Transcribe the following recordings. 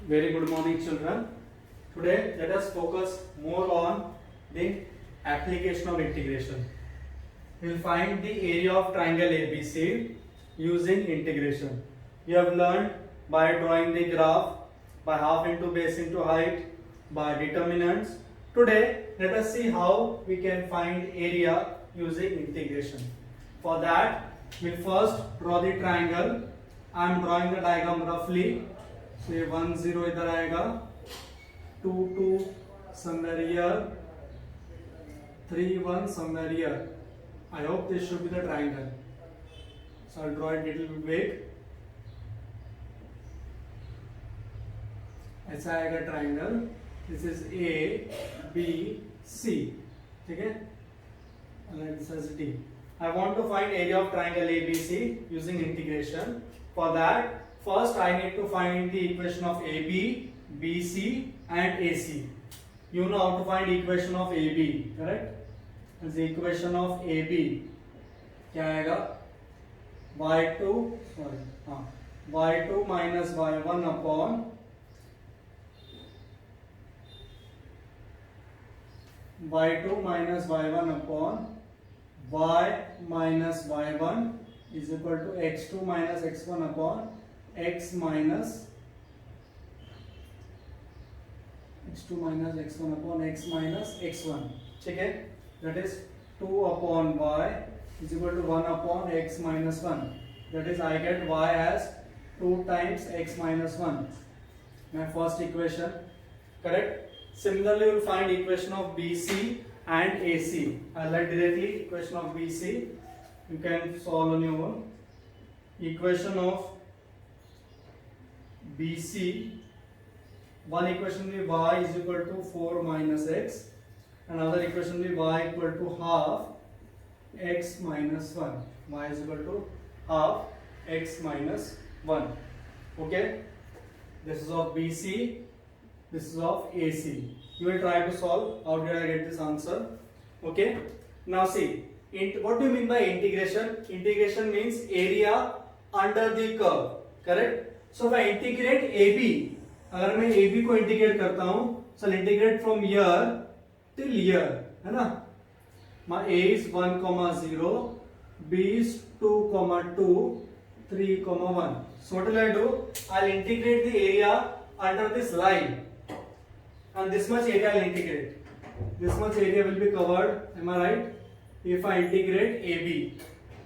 Very good morning, children. Today, let us focus more on the application of integration. We will find the area of triangle ABC using integration. We have learned by drawing the graph, by half into base into height, by determinants. Today, let us see how we can find area using integration. For that, we will first draw the triangle. I am drawing the diagram roughly. So ये 1 0 इधर आएगा, 2 2 somewhere here, 3 1 somewhere here. I hope this should be the triangle. So I'll draw it little bit big. ऐसा आएगा triangle. This is A, B, C. ठीक है? And this is D. I want to find area of triangle ABC using integration. For that, first I need to find the equation of AB, BC and AC. You know how to find equation of AB, correct? As the equation of AB क्या आएगा? y2 minus y1 upon y2 minus y1 upon y minus y1 is equal to x2 minus x1 upon x minus x2 minus x1 upon x minus x1. ठीक है? That is 2 upon y is equal to 1 upon x minus 1. That is, I get y as 2 times x minus 1. My first equation, correct? Similarly, we will find equation of BC and AC. I'll write directly equation of BC. You can solve on your own. Equation of BC, one equation will be y is equal to 4 minus x, another equation will be y equal to half x minus 1. Y is equal to half x minus 1. Okay, this is of BC, this is of AC. You will try to solve. How did I get this answer? Okay, now see, what do you mean by integration? Integration means area under the curve, correct? So if I integrate AB, अगर मैं AB को integrate करता हूं, so I'll integrate from here till here, है ना? My A is 1, 0, B is 2, 2, 3, 1. So what will I do? I'll integrate the area under this line, and this much area I'll integrate. This much area will be covered. Am I right? If I integrate AB,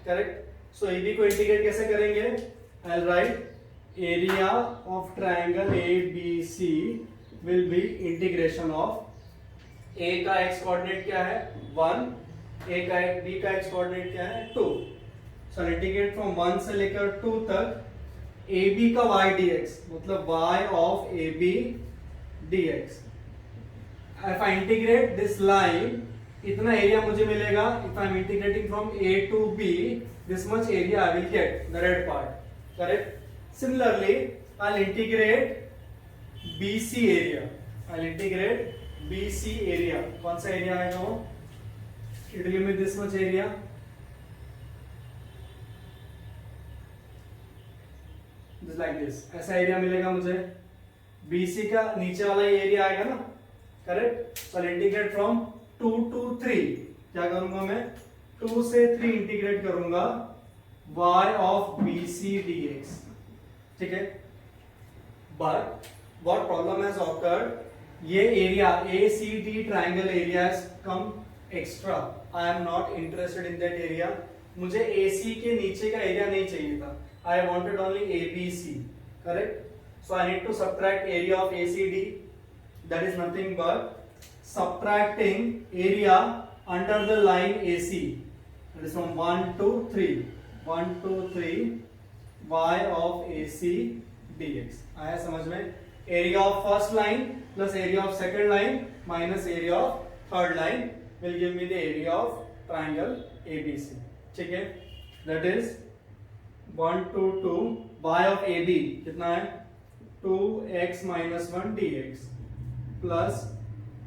correct? So AB को integrate कैसे करेंगे? I'll write area of triangle ABC will be integration of A का x coordinate क्या है? 1, B का x coordinate क्या है? 2. So integrate from 1 से लेकर 2 तक AB का y dx, मतलब y of AB dx. If I integrate this line, इतना एरिया मुझे मिलेगा. If I am integrating from A to B, this much area I will get, the red part, correct? Similarly, I'll integrate BC area. I'll integrate BC area. कौन सा area आएगा वो? It will give me this much area. Just like this. ऐसा area मिलेगा मुझे. BC का नीचे वाला ये एरिया आएगा ना, correct? So I'll integrate from 2 to 3. क्या करूंगा मैं? 2 से 3 इंटीग्रेट करूंगा y of BC dx. ठीक है? But what problem has occurred? ये area ACD triangle area has come extra. I am not interested in that area. मुझे AC के नीचे का एरिया नहीं चाहिए था. I wanted only ABC. Correct? So I need to subtract area of ACD. That is nothing but subtracting area under the line AC. That is from 1 to 3. 1 to 3 y of AC dx. आया समझ में? Area of first line plus area of second line minus area of third line will give me the area of triangle ABC. ठीक है? That is 1 to 2 y of AB कितना है? 2x minus 1 dx plus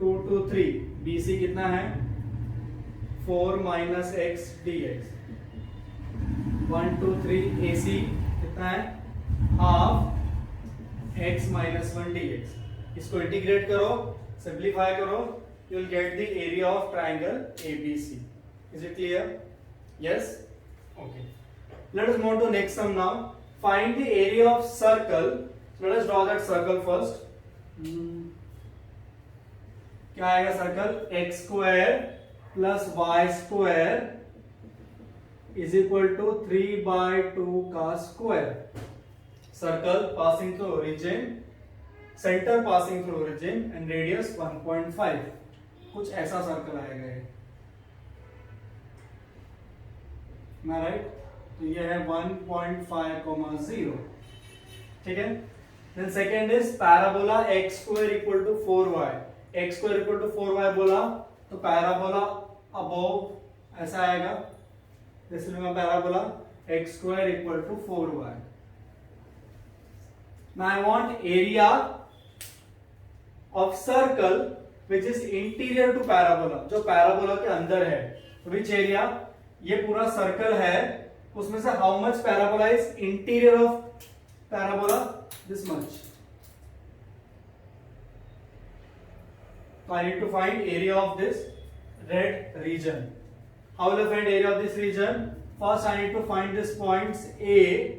2 to 3 BC कितना है? 4 minus x dx. 1 2 3 AC कितना है? Half x minus 1 dx. इसको integrate करो, सिंप्लीफाई करो, you will get the area of triangle ABC. Is it clear? Yes? Okay. Let us move to next sum now. Find the area of circle. So let us draw that circle first. क्या आएगा circle? x square plus y square is equal to 3 by 2 का square. Circle passing through origin, center passing through origin and radius 1.5. कुछ ऐसा circle आएगा ये, मैं right? तो ये है 1.5, 0. ठीक है. Then second is parabola x square equal to 4y. x square equal to 4y बोला तो पैराबोला अबोव ऐसा आएगा. This will be parabola x square equal to 4y. Now I want area of circle which is interior to parabola, जो पैराबोला के अंदर है. which area? ये पूरा सर्कल है, उसमें से how much parabola is interior of parabola? This much. So I need to find area of this red region. How will I find area of this region? First I need to find these points A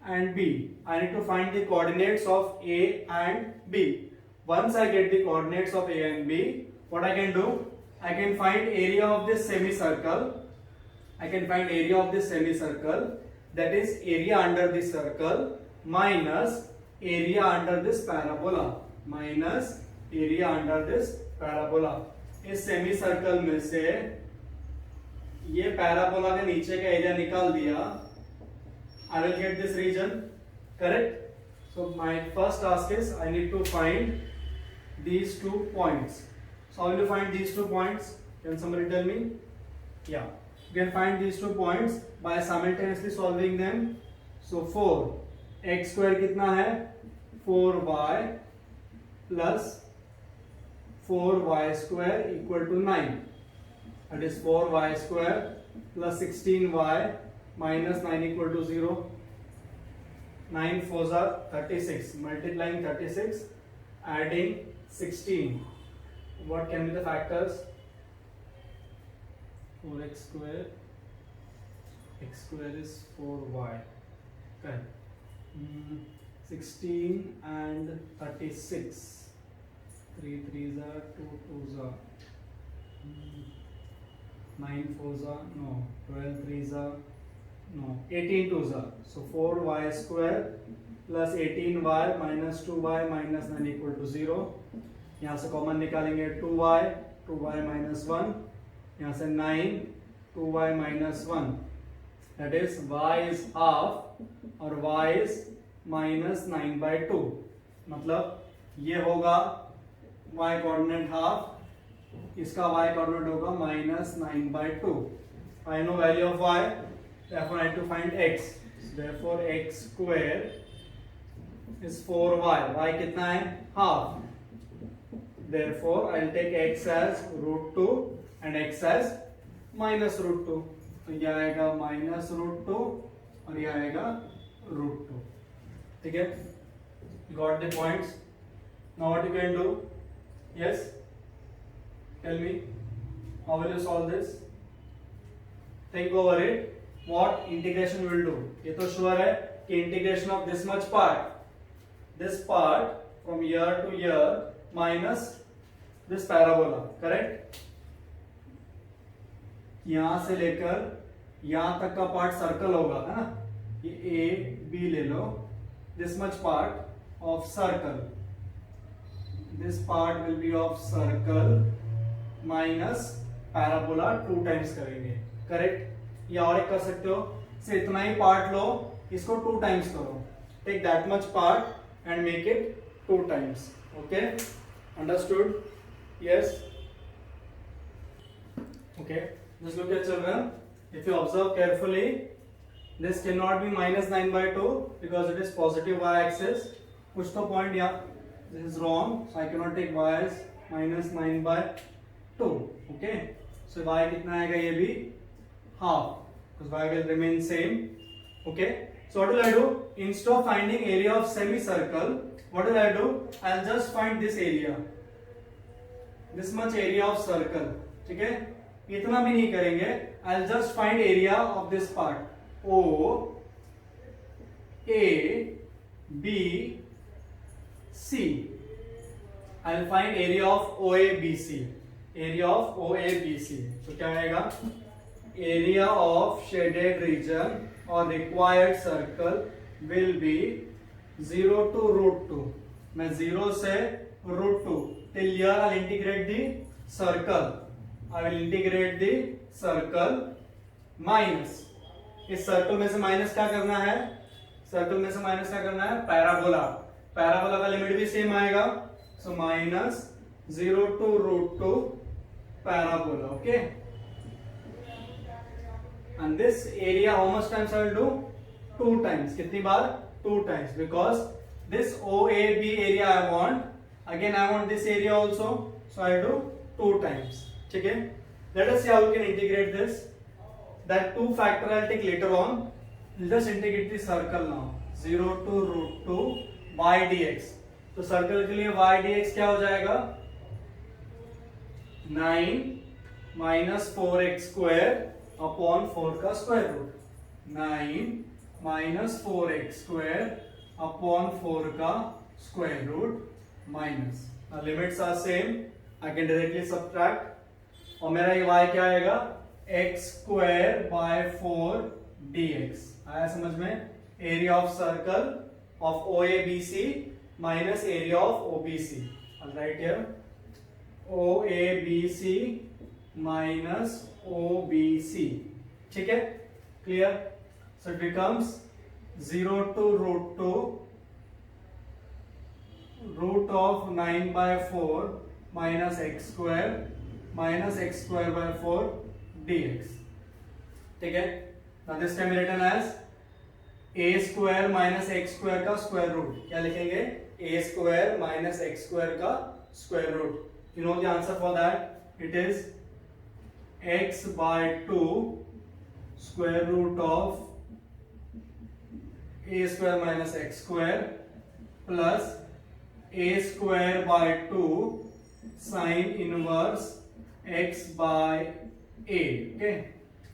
and B. I need to find the coordinates of A and B. Once I get the coordinates of A and B, what I can do? I can find area of this semicircle. I can find area of this semicircle, that is area under this circle minus area under this parabola. Minus area under this parabola. इस semicircle में से ये parabola के नीचे का area निकाल दिया. I will get this region, correct? So my first task is I need to find these 2 points. So how will you find these 2 points? Can somebody tell me? Yeah, you can find these 2 points by simultaneously solving them. So 4 x square कितना है? 4y plus 4y square equal to 9. That is 4y square plus 16y minus 9 equal to 0. 9 4s are 36. Multiplying 36, adding 16. What can be the factors? 4x square. X square is 4y. Okay. 16 and 36. 3 3s are 2 2s are. 9 4s are no. 12 3s are no. 18 2s are. So 4y square plus 18y minus 2y minus 9 equal to 0. यहाँ से common निकालेंगे 2y minus 1. यहाँ से 9 2y minus 1. That is y is half और y is minus 9 by 2. मतलब ये होगा y coordinate half, इसका y coordinate होगा minus 9 by 2. I know value of y, therefore I have to find x. Therefore x square is 4y. y कितना है? Half. Therefore I'll take x as root 2 and x as minus root 2. तो ये आएगा minus root 2 और ये आएगा root 2. ठीक है? You got the points. Now what you can do? Yes? Tell me. How will you solve this? Think over it. What integration will do? ये तो sure है कि integration of this much part, this part from here to here minus this parabola, correct? यहां से लेकर यहां तक का पार्ट सर्कल होगा, है ना? ये A B ले लो. This much part of circle. This part will be of circle minus parabola 2 times करेंगे, correct? या और एक कर सकते हो, से इतना ही पार्ट लो, इसको 2 times करो. Take that much part and make it 2 times. Okay? Understood? Yes? Okay. Just look at children. If you observe carefully, this cannot be minus 9 by 2 because it is positive y-axis. कुछ तो point यहाँ, this is wrong. So I cannot take y as minus 9 by 2. Okay? So y कितना आएगा ये भी half because y will remain same. Okay, so what will I do? Instead of finding area of semicircle, what will I do? I'll just find this area, this much area of circle. ठीक है, इतना भी नहीं करेंगे. I'll just find area of this part. O A B C. I'll find area of OABC. Area of OABC. तो क्या आएगा? Area of shaded region or required circle will be 0 to √2. मैं 0 से √2 till here I'll integrate the circle. I will integrate the circle minus. इस circle में से minus क्या करना है? सर्कल में से माइनस क्या करना है? पैराबोला. पैराबोला का लिमिट भी सेम आएगा. So minus 0 to √2 parabola. Okay. And this area how much times I will do? 2 times. कितनी बार? 2 times. Because this OAB area I want. Again I want this area also. So I will do 2 times. ठीक है. Let us see how we can integrate this. That 2 factor I'll take later on. We'll just integrate the circle now. 0 to √2 y dx. तो circle के लिए y dx क्या हो जाएगा? 9 minus 4x square upon 4 का square root. 9 minus 4x square upon 4 का square root minus. Limits are same. I can directly subtract और मेरा ये y क्या आएगा? x square by 4 dx. आया समझ में? Area of circle of OABC minus area of OBC. I'll write here OABC minus OBC. ठीक है? Clear? So it becomes 0 to √2 root of 9 by 4 minus x square by 4 dx. ठीक है? Now this can be written as a square minus x square का square root. क्या लिखेंगे? a square minus x square का square root. You know the answer for that? It is x by 2 square root of a square minus x square plus a square by 2 sine inverse x by a. Okay,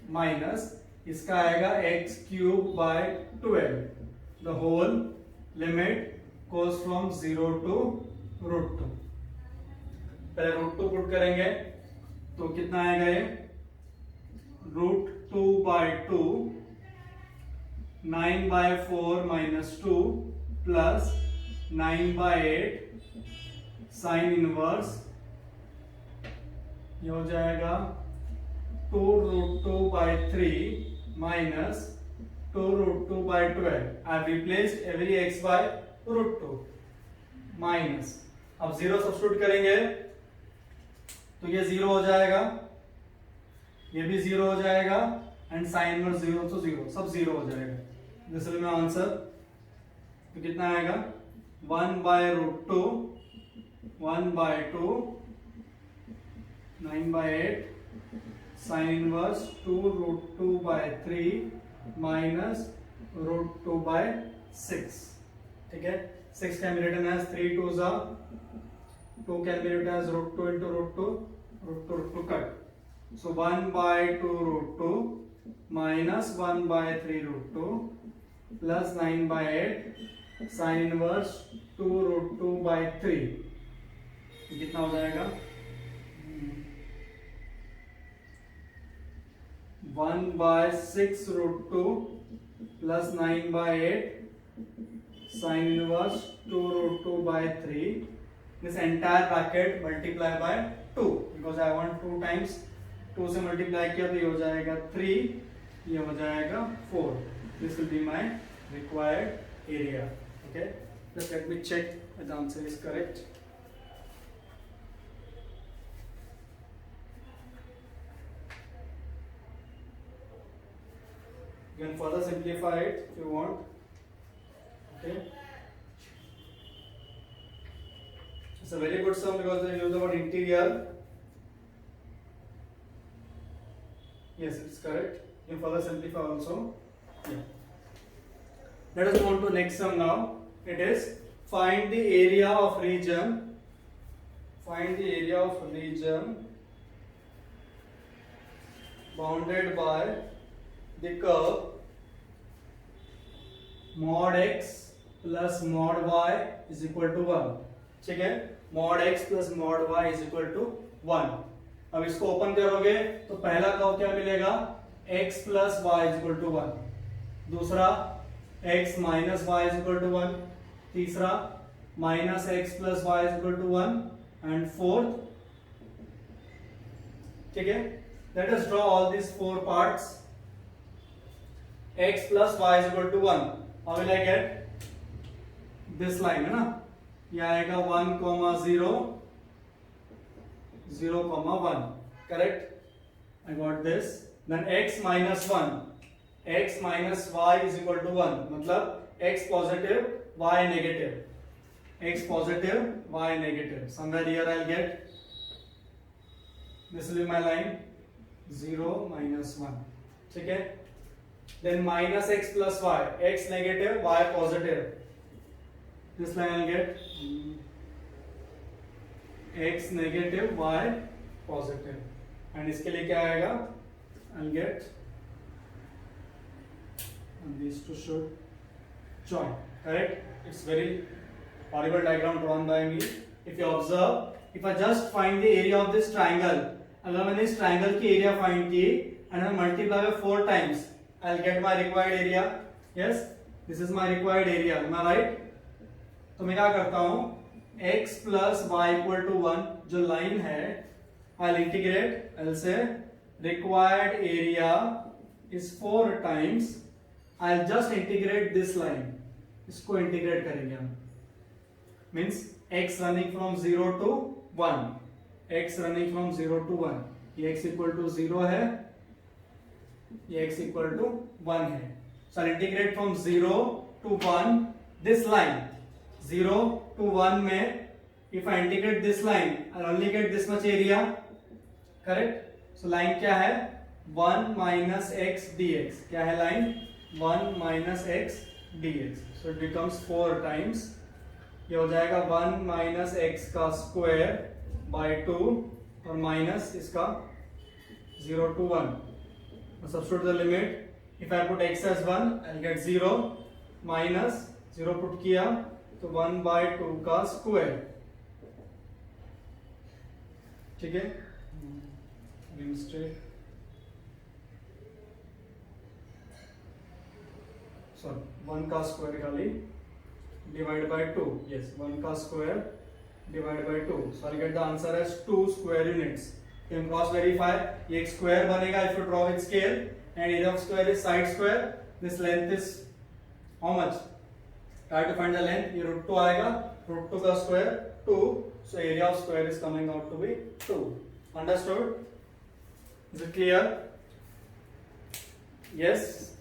minus इसका आएगा x cube by 12. The whole limit goes from 0 to √2. पहले √2 put करेंगे तो कितना आएगा ये? √2 by 2 9 by 4 minus 2 plus 9 by 8 sin inverse. ये हो जाएगा 2 √2 by 3 minus 2 √2 by 12. I have replaced every x by √2 minus. अब 0 सब्स्टिट्यूट करेंगे तो ये 0 हो जाएगा, ये भी 0 हो जाएगा एंड साइन इनवर्स 0 तो 0, सब 0 हो जाएगा. This will be my answer. तो कितना आएगा? 1 by √2 1 by 2 9 by 8 sin inverse 2 √2 by 3 minus √2 by 6. ठीक है? 6 can be written as 3 2s are 2 can be written as √2 into √2 cut. So 1 by 2 √2 minus 1 by 3 √2 plus 9 by 8 sin inverse 2 √2 by 3. कितना हो जाएगा? 1 by 6 √2 plus 9 by 8 sin inverse 2 √2 by 3. This entire bracket multiply by 2 because I want 2 times 2 से multiply किया तो ये हो जाएगा 3, ये हो जाएगा 4. This will be my required area. Okay, just let me check if the answer is correct. You can further simplify it if you want. Okay, it's a very good sum because they use the word interior. Yes, it's correct. You can further simplify also. Yeah. Let us move on to next sum now. It is find the area of region. Find the area of region bounded by the curve mod x plus mod y is equal to 1. ठीक है, mod x plus mod y is equal to 1. अब इसको open करोगे तो पहला curve क्या मिलेगा, x plus y is equal to 1. दूसरा x minus y is equal to 1. तीसरा minus x plus y is equal to 1. And fourth, ठीक है, let us draw all these four parts. x plus y is equal to 1. How will I get this line, है ना, ये आएगा 1, 0, 0, 1. Correct? I got this. Then x minus 1. x minus y is equal to 1. मतलब x positive, y negative. X positive, y negative. Somewhere here I'll get, this will be my line, 0, minus 1. ठीक है? Then minus x plus y. X negative, y positive. This line I'll get x negative, y positive. And इसके लिए क्या आएगा? I'll get, and these two should join. Correct? It's very horrible diagram drawn by me. If you observe, if I just find the area of this triangle, अगर मैंने इस triangle की area find की and I multiply by 4 times, I'll get my required area. Yes, this is my required area. Am I right? तो मैं क्या करता हूँ, x plus y equal to 1 जो line है, I'll integrate. I'll say required area is 4 times. I'll just integrate this line. इसको integrate करेंगे हम. Means x running from 0 to 1. X running from 0 to 1. ये x equal to 0 है, ये x equal to 1 है. So I'll integrate from 0 to 1 this line. 0 to 1 में if I integrate this line, I'll only get this much area. Correct? So line क्या है? 1 minus x dx. क्या है line? 1 minus x dx. So it becomes 4 times. ये हो जाएगा 1 minus x का square by 2 और माइनस इसका 0 to 1. Substitute the limit. If I put x as 1, I'll get 0 minus 0 put किया तो 1 by 2 का स्क्वायर. ठीक है, सॉरी 1 का स्क्वायर खाली divide by 2. Yes, 1 का square divide by 2. So I'll get the answer as 2 square units. You can cross verify. ये एक square बनेगा if you draw with scale, and area of square is side square. This length is how much? Try to find the length. ये root 2 आएगा. Root 2 का square 2. So area of square is coming out to be 2. Understood? Is it clear? Yes.